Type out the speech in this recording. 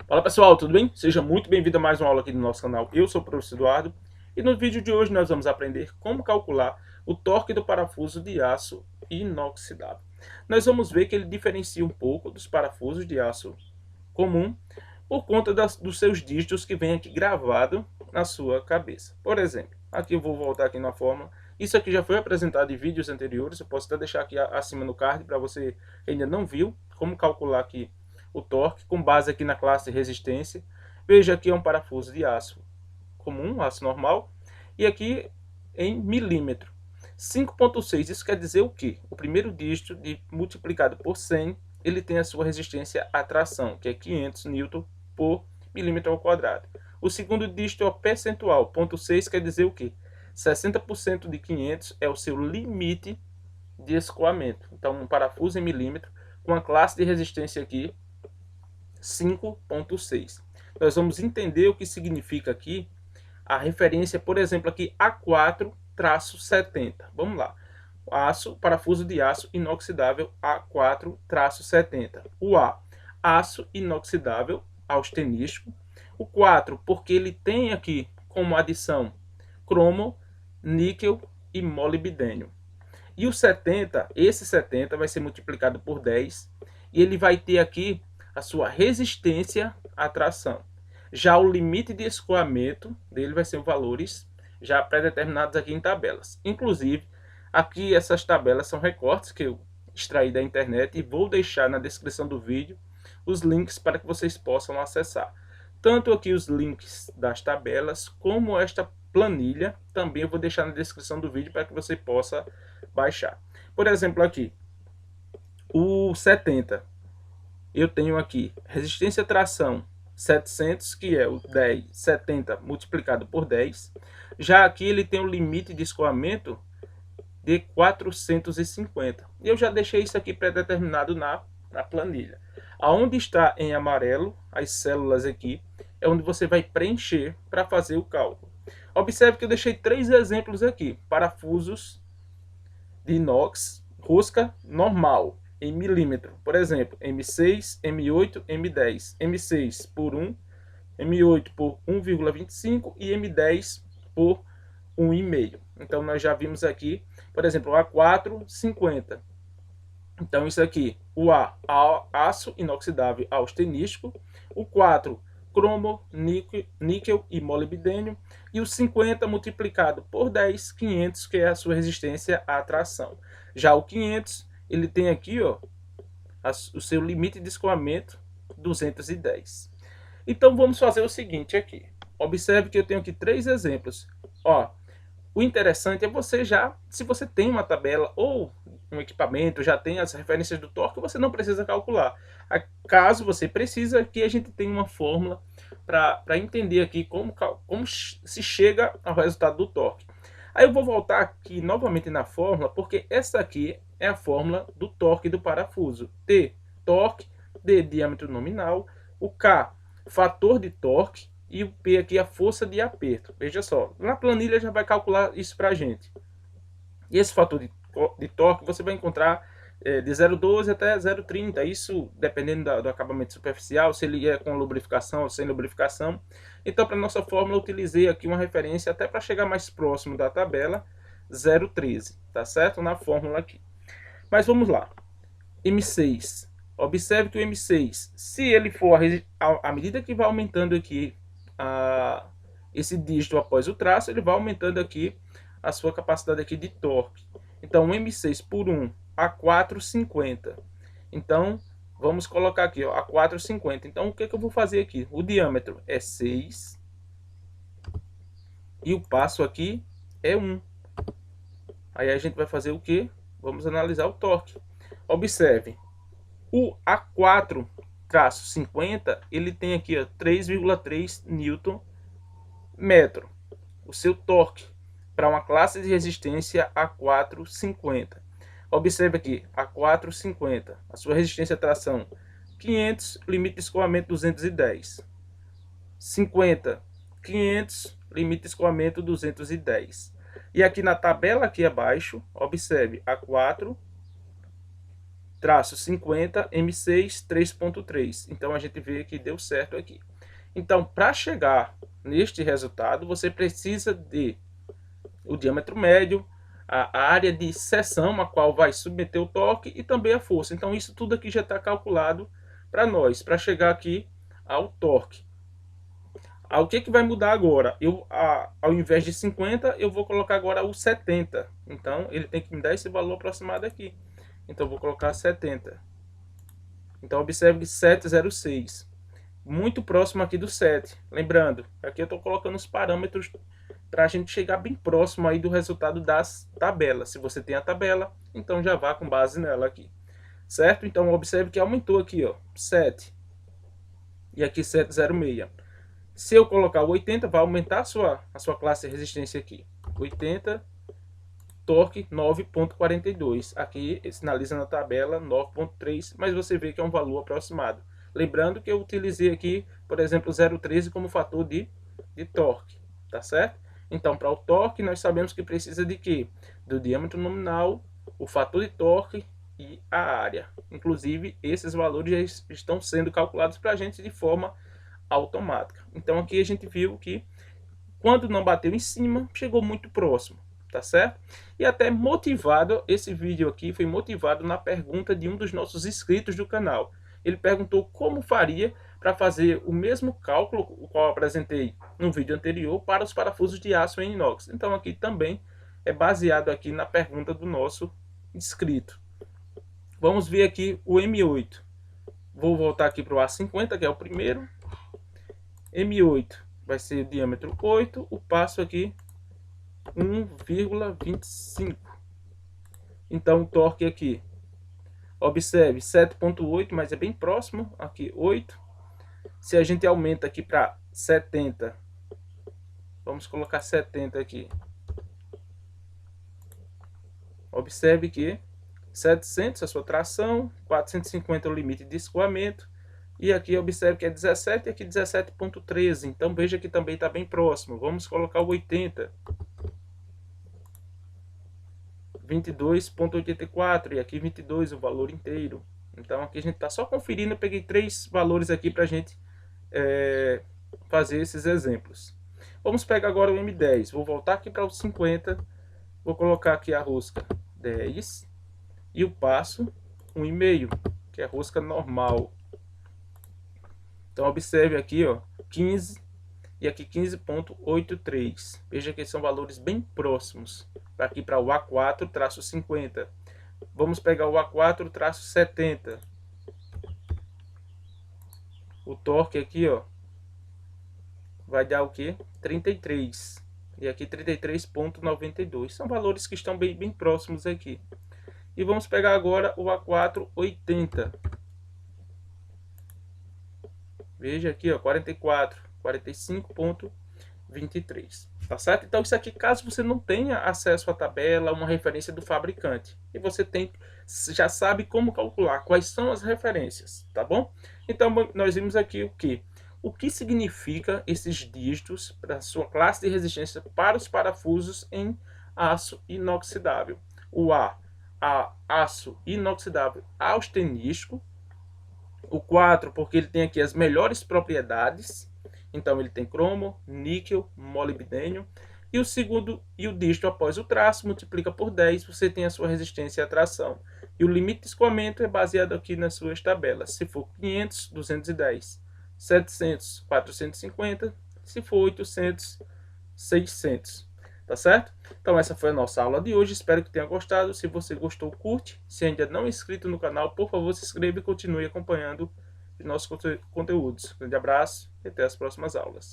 Fala pessoal, tudo bem? Seja muito bem-vindo a mais uma aula aqui do nosso canal. Eu sou o professor Eduardo e no vídeo de hoje nós vamos aprender como calcular o torque do parafuso de aço inoxidável. Nós vamos ver que ele diferencia um pouco dos parafusos de aço comum por conta dos seus dígitos que vem aqui gravado na sua cabeça. Por exemplo, aqui eu vou voltar aqui na fórmula. Isso aqui já foi apresentado em vídeos anteriores, eu posso até deixar aqui acima no card para você que ainda não viu como calcular aqui o torque com base aqui na classe resistência. Veja aqui é um parafuso de aço comum, aço normal, e aqui em milímetro. 5,6, isso quer dizer o quê? O primeiro dígito multiplicado por 100, ele tem a sua resistência à tração, que é 500 Newton por milímetro ao quadrado. O segundo dígito é o percentual, 0,6 quer dizer o quê? 60% de 500 é o seu limite de escoamento. Então, um parafuso em milímetro com a classe de resistência aqui 5,6. Nós vamos entender o que significa aqui a referência, por exemplo, aqui A4-70. Vamos lá. Aço, parafuso de aço inoxidável A4-70. O A, aço inoxidável austenístico. O 4, porque ele tem aqui como adição cromo, níquel e molibdênio. E o 70, esse 70 vai ser multiplicado por 10 e ele vai ter aqui a sua resistência à tração. Já o limite de escoamento dele vai ser valores já pré-determinados aqui em tabelas. Inclusive, aqui essas tabelas são recortes que eu extraí da internet e vou deixar na descrição do vídeo os links para que vocês possam acessar. Tanto aqui os links das tabelas, como esta planilha, também eu vou deixar na descrição do vídeo para que você possa baixar. Por exemplo, aqui, o 70, eu tenho aqui resistência à tração 700, que é o 10, 70 multiplicado por 10. Já aqui ele tem o limite de escoamento de 450. Eu já deixei isso aqui pré-determinado na planilha. Aonde está em amarelo, as células aqui, é onde você vai preencher para fazer o cálculo. Observe que eu deixei 3 exemplos aqui. Parafusos de inox, rosca normal, em milímetro. Por exemplo, M6, M8, M10. M6 por 1, M8 por 1,25 e M10 por 1,5. Então, nós já vimos aqui, por exemplo, o A4, 50. Então, isso aqui, o A, aço inoxidável austenístico. O 4, cromo, níquel e molibdênio. E o 50 multiplicado por 10, 500, que é a sua resistência à tração. Já o 500, ele tem aqui, ó, o seu limite de escoamento, 210. Então, vamos fazer o seguinte aqui. Observe que eu tenho aqui 3 exemplos. Ó, o interessante é você já, se você tem uma tabela ou um equipamento, já tem as referências do torque, você não precisa calcular. Caso você precise, aqui a gente tem uma fórmula para entender aqui como se chega ao resultado do torque. Aí eu vou voltar aqui novamente na fórmula, porque essa aqui é a fórmula do torque do parafuso. T, torque, D, diâmetro nominal, o K, fator de torque, e o P aqui a força de aperto. Veja só, na planilha já vai calcular isso para a gente. E esse fator de torque você vai encontrar de 0,12 até 0,30. Isso dependendo do acabamento superficial, se ele é com lubrificação ou sem lubrificação. Então, para nossa fórmula, eu utilizei aqui uma referência até para chegar mais próximo da tabela, 0,13, tá certo? Na fórmula aqui. Mas vamos lá. M6. Observe que o M6, se ele for à medida que vai aumentando aqui esse dígito após o traço, ele vai aumentando aqui a sua capacidade aqui de torque. Então, M6 por 1 a 4,50. Então, vamos colocar aqui, ó, a 4,50. Então, o que eu vou fazer aqui? O diâmetro é 6 e o passo aqui é 1. Aí a gente vai fazer o que? Vamos analisar o torque. Observe, o A4-50, ele tem aqui 3,3 Newton metro. O seu torque para uma classe de resistência A450. Observe aqui, A450, a sua resistência à tração 500, limite de escoamento 210. 50, 500, limite de escoamento 210. E aqui na tabela aqui abaixo, observe A4, 50 M6 3.3. Então a gente vê que deu certo aqui. Então, para chegar neste resultado, você precisa de o diâmetro médio, a área de seção a qual vai submeter o torque e também a força. Então isso tudo aqui já está calculado para nós, para chegar aqui ao torque. O que vai mudar agora? Ao invés de 50, eu vou colocar agora o 70. Então ele tem que me dar esse valor aproximado aqui. Então eu vou colocar 70. Então observe que 706. Muito próximo aqui do 7. Lembrando, aqui eu estou colocando os parâmetros para a gente chegar bem próximo aí do resultado das tabelas. Se você tem a tabela, então já vá com base nela aqui. Certo? Então observe que aumentou aqui, ó, 7. E aqui 706. Se eu colocar o 80, vai aumentar a sua classe de resistência aqui. 80, torque 9.42. Aqui sinaliza na tabela 9.3, mas você vê que é um valor aproximado. Lembrando que eu utilizei aqui, por exemplo, 0,13 como fator de torque, tá certo? Então, para o torque, nós sabemos que precisa de quê? Do diâmetro nominal, o fator de torque e a área. Inclusive, esses valores já estão sendo calculados para a gente de forma automática. Então, aqui a gente viu que quando não bateu em cima, chegou muito próximo, tá certo? E até motivado, esse vídeo aqui foi motivado na pergunta de um dos nossos inscritos do canal. Ele perguntou como faria para fazer o mesmo cálculo, o qual eu apresentei no vídeo anterior, para os parafusos de aço em inox. Então aqui também é baseado aqui na pergunta do nosso inscrito. Vamos ver aqui o M8. Vou voltar aqui para o A50, que é o primeiro. M8 vai ser o diâmetro 8, o passo aqui 1,25. Então o torque aqui, observe, 7.8, mas é bem próximo, aqui 8. Se a gente aumenta aqui para 70, vamos colocar 70 aqui. Observe que 700 a sua tração, 450 é o limite de escoamento. E aqui observe que é 17 e aqui 17.13. Então veja que também está bem próximo. Vamos colocar o 80. 22.84 e aqui 22 o valor inteiro. Então aqui a gente está só conferindo. Eu peguei 3 valores aqui para a gente fazer esses exemplos. Vamos pegar agora o M10. Vou voltar aqui para o 50. Vou colocar aqui a rosca 10 e o passo 1,5, que é a rosca normal. Então observe aqui, ó, 15 e aqui 15.83. Veja que são valores bem próximos. Aqui para o A4-50. Vamos pegar o A4-70. O torque aqui, ó, vai dar o que? 33. E aqui 33.92. São valores que estão bem próximos aqui. E vamos pegar agora o A4-80. Veja aqui, ó, 44, 45.23. Tá certo? Então isso aqui, caso você não tenha acesso à tabela, uma referência do fabricante, e você já sabe como calcular quais são as referências, tá bom? Então nós vimos aqui o que? O que significa esses dígitos para a sua classe de resistência para os parafusos em aço inoxidável. O aço inoxidável austenístico. O 4, porque ele tem aqui as melhores propriedades. Então ele tem cromo, níquel, molibdênio. E o segundo, e o dígito após o traço, multiplica por 10, você tem a sua resistência à tração. E o limite de escoamento é baseado aqui nas suas tabelas. Se for 500, 210. 700, 450. Se for 800, 600. Tá certo? Então essa foi a nossa aula de hoje. Espero que tenha gostado. Se você gostou, curte. Se ainda não é inscrito no canal, por favor, se inscreva e continue acompanhando os nossos conteúdos. Grande abraço e até as próximas aulas.